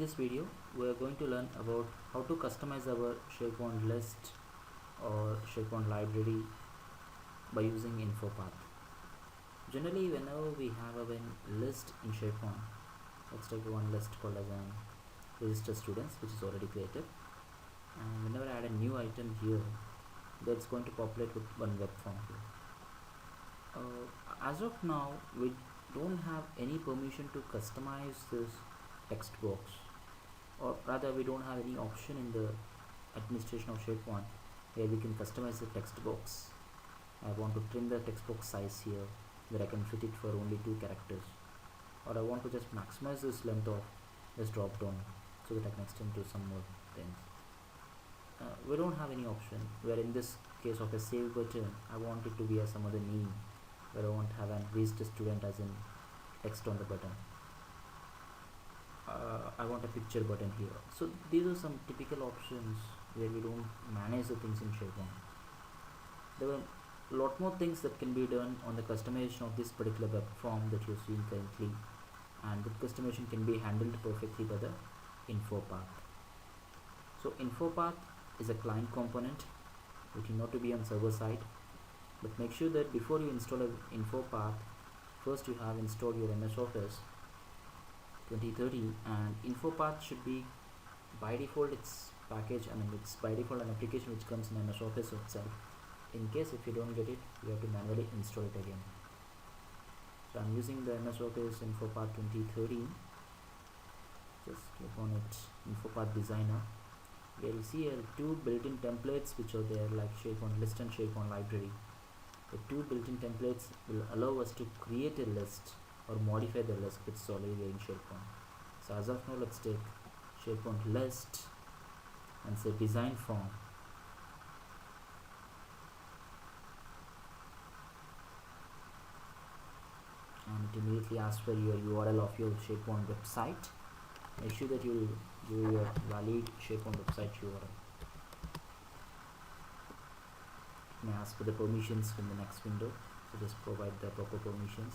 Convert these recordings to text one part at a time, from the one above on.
this video we are going to learn about how to customize our Sharepoint list or Sharepoint library by using InfoPath. Generally, whenever we have a list in Sharepoint, let's take one list called as an register students, which is already created, and whenever I add a new item here, that's going to populate with one web form here. As of now, we don't have any permission to customize this text box, or rather we don't have any option in the administration of Sharepoint where we can customize the text box. I want to trim the text box size here where I can fit it for only 2 characters, or I want to just maximize this length of this drop down so that I can extend to some more things. We don't have any option where in this case of a save button I want it to be as some other name, where I want to have an register student as in text on the button. I want a picture button here. So these are some typical options where we don't manage the things in Sharepoint. There are a lot more things that can be done on the customization of this particular web form that you're seeing currently, and the customization can be handled perfectly by the InfoPath. So InfoPath is a client component which need not to be on server side, but make sure that before you install an InfoPath, first you have installed your MS Office 2013, and InfoPath should be by default its package. It's by default an application which comes in MS Office itself. In case if you don't get it, you have to manually install it again. So I'm using the MS Office InfoPath 2013. Just click on it, InfoPath Designer. Here you see 2 built-in templates which are there, like Sharepoint list and Sharepoint library. The 2 built-in templates will allow us to create a list or modify the list which is already there in Sharepoint. So as of now, let's take Sharepoint list and say design form. And it immediately asks for your URL of your Sharepoint website. Make sure that you give your valid Sharepoint website URL. It may ask for the permissions from the next window, so just provide the proper permissions.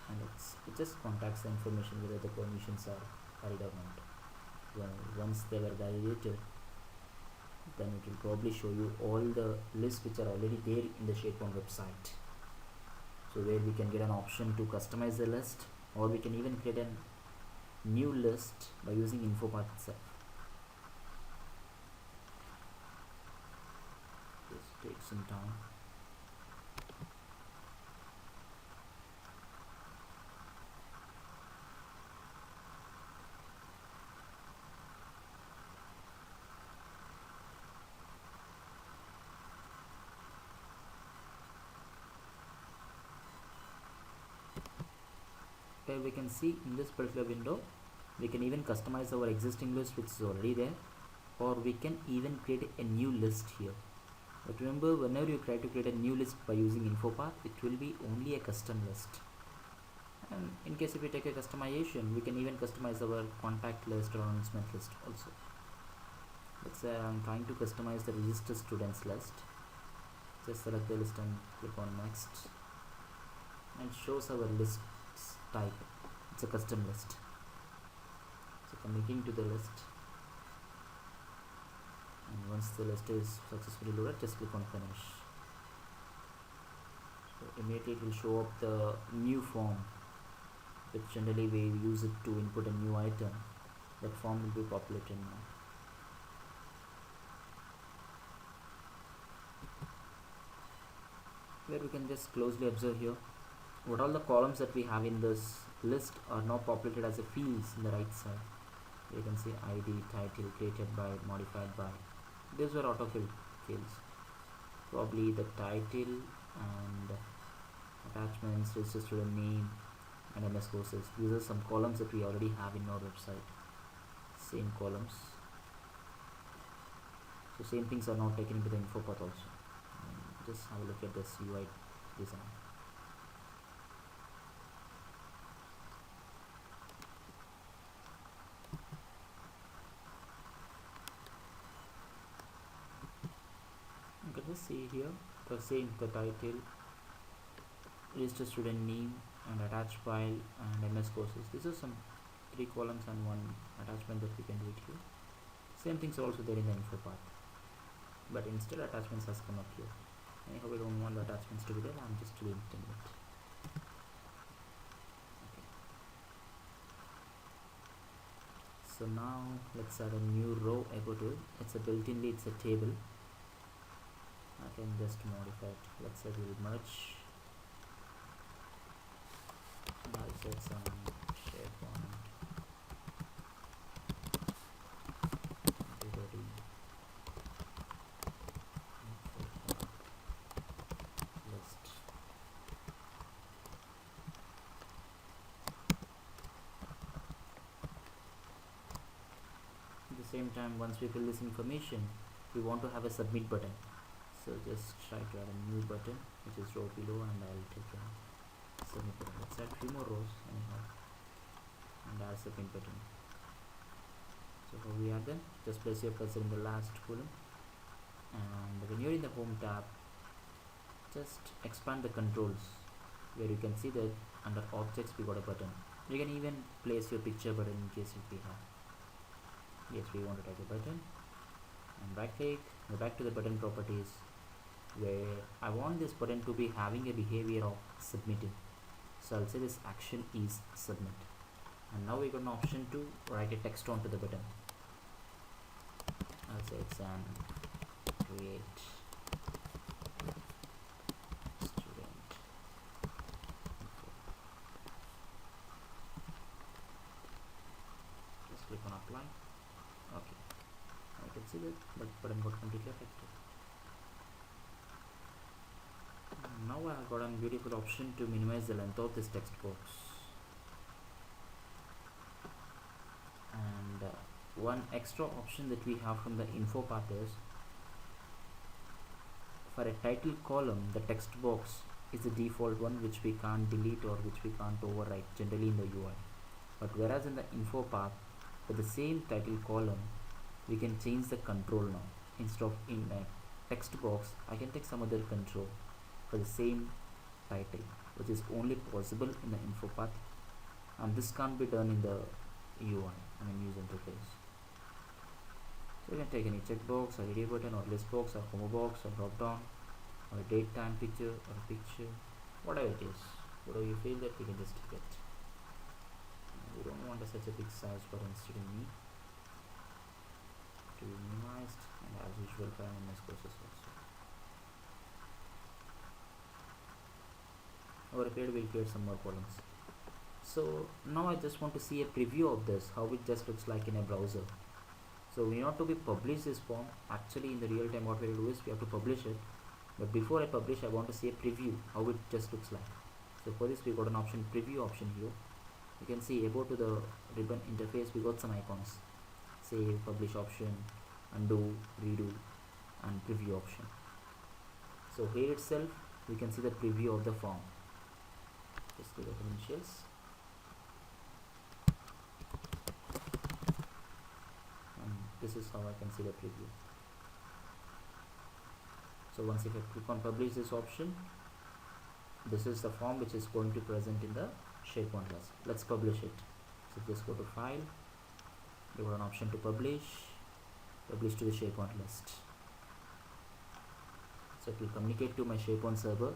And it just contacts the information whether the permissions are valid or not. Once they were validated, then it will probably show you all the lists which are already there in the Sharepoint website. So where we can get an option to customize the list, or we can even create a new list by using InfoPath itself. Just take some time. We can see in this particular window we can even customize our existing list which is already there, or we can even create a new list here. But remember, whenever you try to create a new list by using InfoPath, it will be only a custom list. And in case if we take a customization, we can even customize our contact list or announcement list also. Let's say I'm trying to customize the register students list. Just select the list and click on next, and shows our list type. It's a custom list. So committing to the list, and once the list is successfully loaded, just click on finish. So immediately it will show up the new form, which generally we use it to input a new item. That form will be populated now. Where we can just closely observe here what all the columns that we have in this list are now populated as a fields in the right side. You can see ID, title, created by, modified by. These were autofilled fields. Probably the title and attachments, register student name, and MS courses. These are some columns that we already have in our website. Same columns. So same things are now taken into the InfoPath also. Just have a look at this UI design. You can just see here the same, the title, register student name, and attach file and MS courses. These are some 3 columns and 1 attachment that we can do it here. Same things are also there in the info path, but instead attachments has come up here. Anyhow, we don't want the attachments to be there. I'm just deleting it. Okay. So now let's add a new row about it. It's a built-inly, it's a table. I can just modify it. Let's say we'll merge. And I'll set some Sharepoint. Everybody. List. At the same time, once we fill this information, we want to have a submit button. So just try to add a new button, which is row below, and I'll take a submit button. Let's add 3 more rows anyhow, and add submit button. So how we add them? Just place your cursor in the last column, and when you're in the home tab, just expand the controls, where you can see that under objects we got a button. You can even place your picture button in case if we have. Yes, we want to type a button, and right click, go back to the button properties, where I want this button to be having a behavior of submitting. So I'll say this action is submit, and now we got an option to write a text onto the button. I'll say it's an create student. Just click on apply. Okay, I can see that button got completely affected. Now I have got a beautiful option to minimize the length of this text box. And one extra option that we have from the info path is, for a title column, the text box is the default one, which we can't delete or which we can't overwrite generally in the UI. But whereas in the info path, for the same title column, we can change the control now. Instead of in a text box, I can take some other control for the same title, which is only possible in the info path, and this can't be done in the UI, user interface. So you can take any checkbox or area button or list box or combo box or drop down or a date time picture or a picture, whatever it is, whatever you feel that we can just take it. We don't want such a big size for instead of me to be minimized, and as usual for MS courses also. Over a period we'll create some more columns. So now I just want to see a preview of this, how it just looks like in a browser. So we want to be publish this form. Actually in the real time what we will do is we have to publish it, but before I publish I want to see a preview how it just looks like. So for this we got an option, preview option here. You can see about to the ribbon interface we got some icons, save, publish option, undo, redo, and preview option. So here itself we can see the preview of the form. Just do the credentials, and this is how I can see the preview. So once if I click on publish this option, this is the form which is going to present in the Sharepoint list. Let's publish it. So just go to file, give an option to publish to the Sharepoint list. So it will communicate to my Sharepoint server.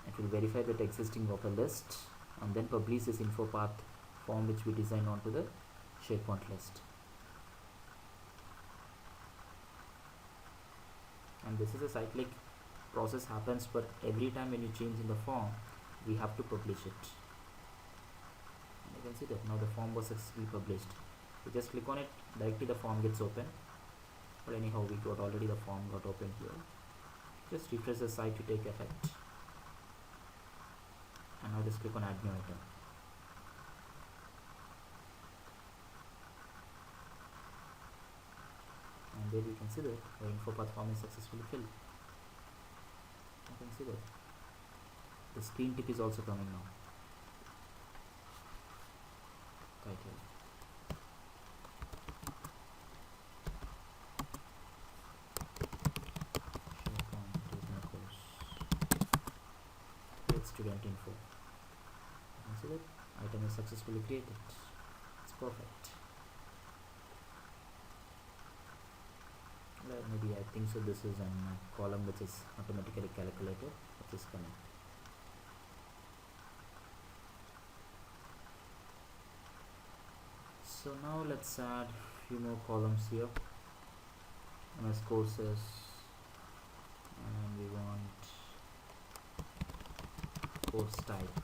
It will verify that existing of a list and then publish this info path form which we designed onto the Sharepoint list. And this is a cyclic process happens, but every time when you change in the form we have to publish it. And you can see that now the form was successfully published. You just click on it, directly the form gets open. But anyhow we got already the form got open here. Just refresh the site to take effect. And now just click on add new item. And there you can see that the info path form is successfully filled. You can see that the screen tip is also coming now. Title. Sharepoint, student info. You can see that item is successfully created. It's perfect. Maybe I think so this is a column which is automatically calculated, which is coming. So now let's add few more columns here. MS courses, and we want course type.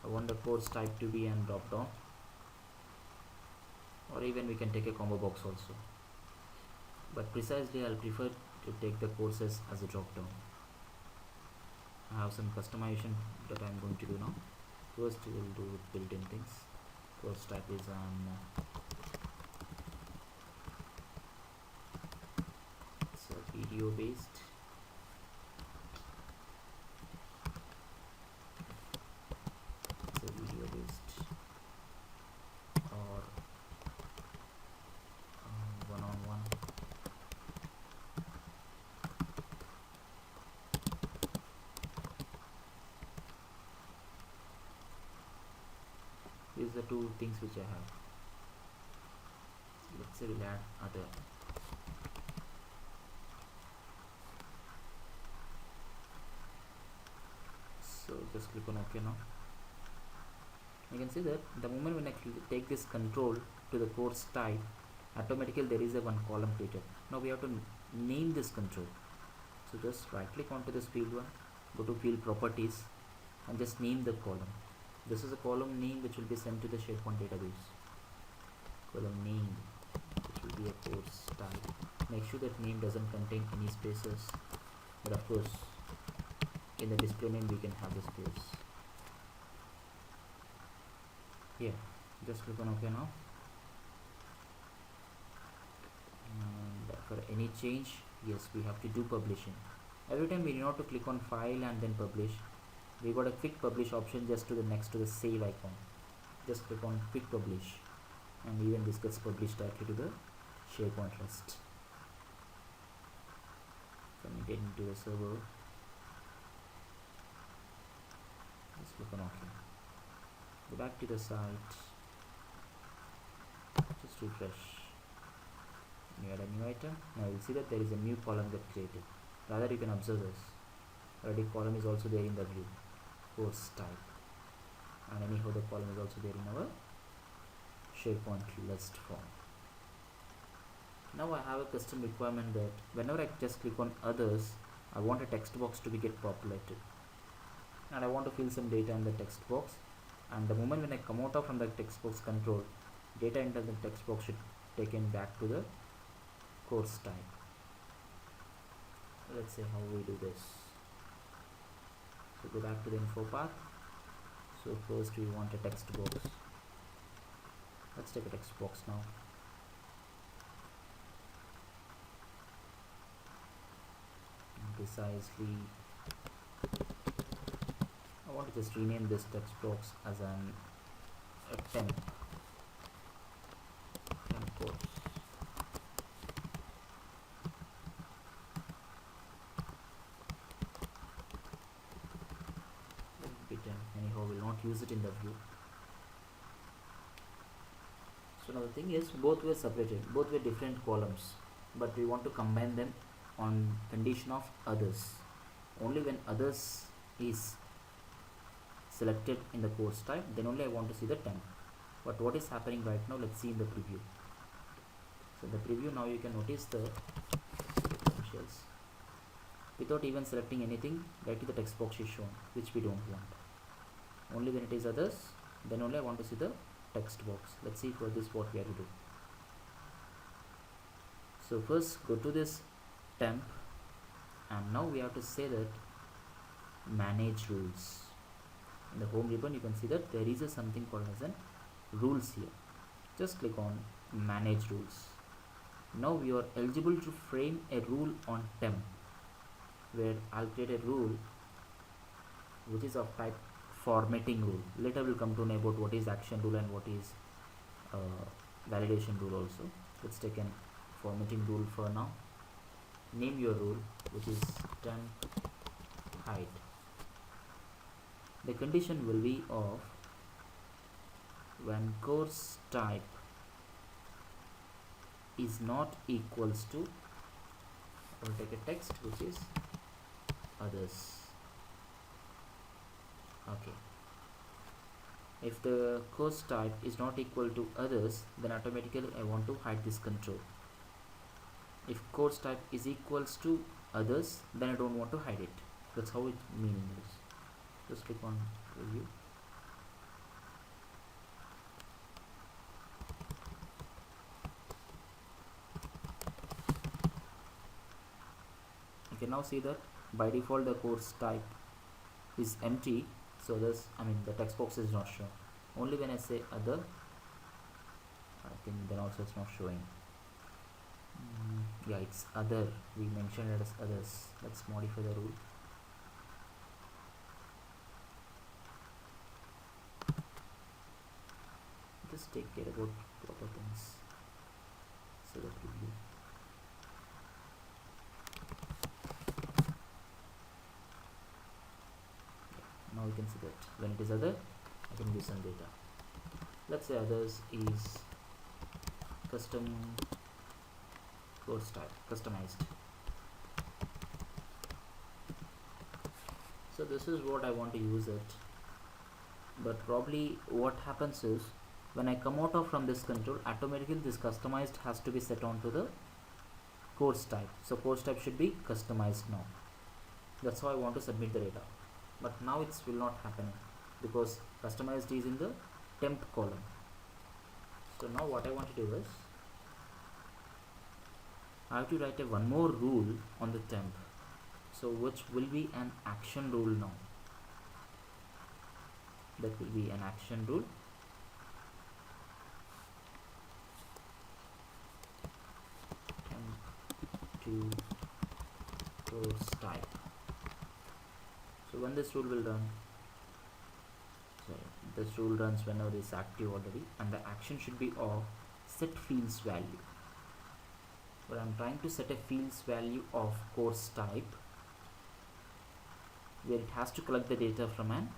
I want the course type to be and drop down, or even we can take a combo box also, but precisely I'll prefer to take the courses as a drop down. I have some customization that I'm going to do now. First we will do built-in things. Course type is so video based. So video based or one-on-one. These are the two things which I have. Let's say we'll add other. So just click on OK now. You can see that the moment when I take this control to the course type, automatically there is a one column created. Now we have to name this control. So just right click onto this field one, go to field properties and just name the column. This is a column name which will be sent to the Sharepoint database. Column name, which will be a course type. Make sure that name doesn't contain any spaces, but of course in the display name we can have the space. Here, just click on OK now. And for any change, yes, we have to do publishing. Every time we need not to click on file and then publish. We got a quick publish option just to the next to the save icon. Just click on quick publish, and even this gets published directly to the Sharepoint list. Coming into the server. Just click on OK. Go back to the site. Just refresh. You add a new item. Now you'll see that there is a new column that created. Rather, you can observe this. Already column is also there in the view. Course type, and anyhow the column is also there in our Sharepoint list form. Now I have a custom requirement that whenever I just click on others, I want a text box to be get populated, and I want to fill some data in the text box. And the moment when I come out of from the text box control, data into the text box should taken back to the course type. Let's see how we do this. So go back to the InfoPath. So first we want a text box. Let's take a text box now. And precisely, I want to just rename this text box as a temp course. Anyhow, will not use it in the view. So now the thing is, both were separated, both were different columns, but we want to combine them on condition of others. Only when others is selected in the course type, then only I want to see the temp. But what is happening right now, let's see in the preview. So in the preview now you can notice the potentials. Without even selecting anything, directly the text box is shown, which we don't want. Only when it is others, then only I want to see the text box. Let's see for this what we have to do. So first go to this temp, and now we have to say that manage rules. In the home ribbon you can see that there is a something called as an rules here. Just click on manage rules. Now we are eligible to frame a rule on temp, where I'll create a rule which is of type formatting rule. Later we'll come to know about what is action rule and what is validation rule also. Let's take an formatting rule for now. Name your rule, which is temp height. the condition will be of when course type is not equals to, I will take a text which is others. Okay, if the course type is not equal to others, then automatically I want to hide this control. If course type is equals to others, then I don't want to hide it. That's how it meaning is. Just click on review. You can now see that by default the course type is empty, so this, the text box is not shown. Only when I say other, I think then also it's not showing. Yeah, it's other, we mentioned it as others. Let's modify the rule. Just take care about proper things so that will be. Now you can see that when it is other, I can give some data. Let's say others is custom course type, customized. So this is what I want to use it, but probably what happens is when I come out of from this control, automatically this customized has to be set on to the course type. So course type should be customized now. That's how I want to submit the data, but now it will not happen because customized is in the temp column. So now what I want to do is I have to write a one more rule on the temp, so which will be an action rule now. That will be an action rule. Temp to course type. So when this rule will run, this rule runs whenever it is active already, and the action should be of set fields value. But I'm trying to set a fields value of course type where it has to collect the data from an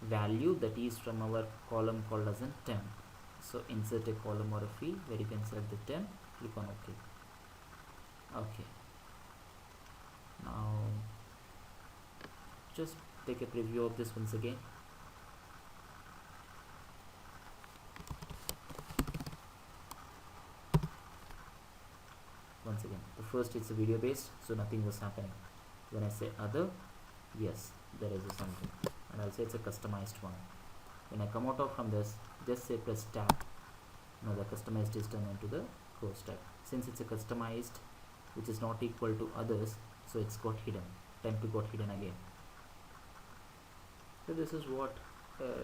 value that is from our column called as a temp. So insert a column or a field where you can select the temp, click on OK. Okay, now just take a preview of this once again. Once again, the first it's a video based, so nothing was happening. When I say other, yes, there is a something, and I'll say it's a customized one. When I come out of from this, just say press tab. Now the customized is turned into the course type. Since it's a customized which is not equal to others, so it's got hidden. Temp got hidden again. So this is what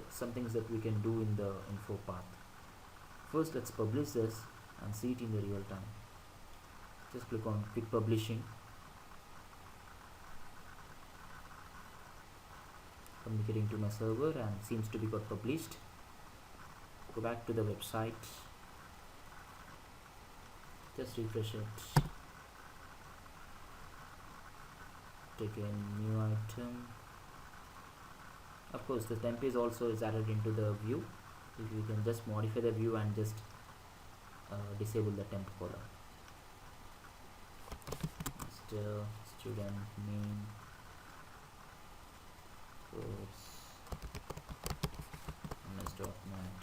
some things that we can do in the InfoPath. First, let's publish this and see it in the real time. Just click on quick publishing. Communicating to my server and seems to be got published. Go back to the website. Just refresh it. Take a new item. Of course, the temp is also added into the view. If you can just modify the view and just disable the temp column. Still student name course ms.net.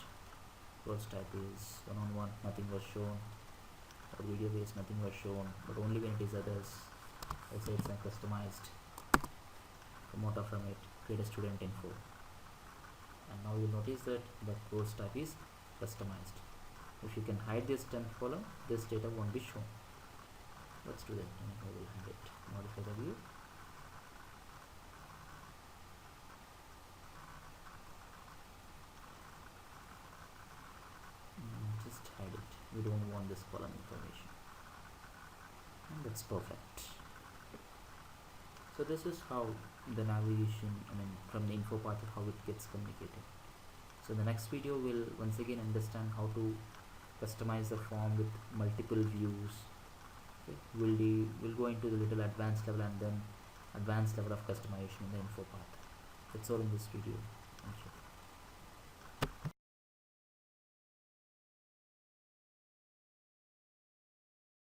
Course type is one-on-one, nothing was shown, or video based, nothing was shown, but only when it is others. Let's say it's a customized. Come out from it, create a student info, and now you'll notice that the course type is customized. If you can hide this temp column, this data won't be shown. Let's do that, and I will hide it. Modify the view. Just hide it. We don't want this column information, and that's perfect. So this is how the navigation, from the InfoPath, how it gets communicated. So the next video will once again understand how to customize the form with multiple views. Okay. We'll go into the little advanced level and then advanced level of customization in the InfoPath. That's all in this video. Thank you.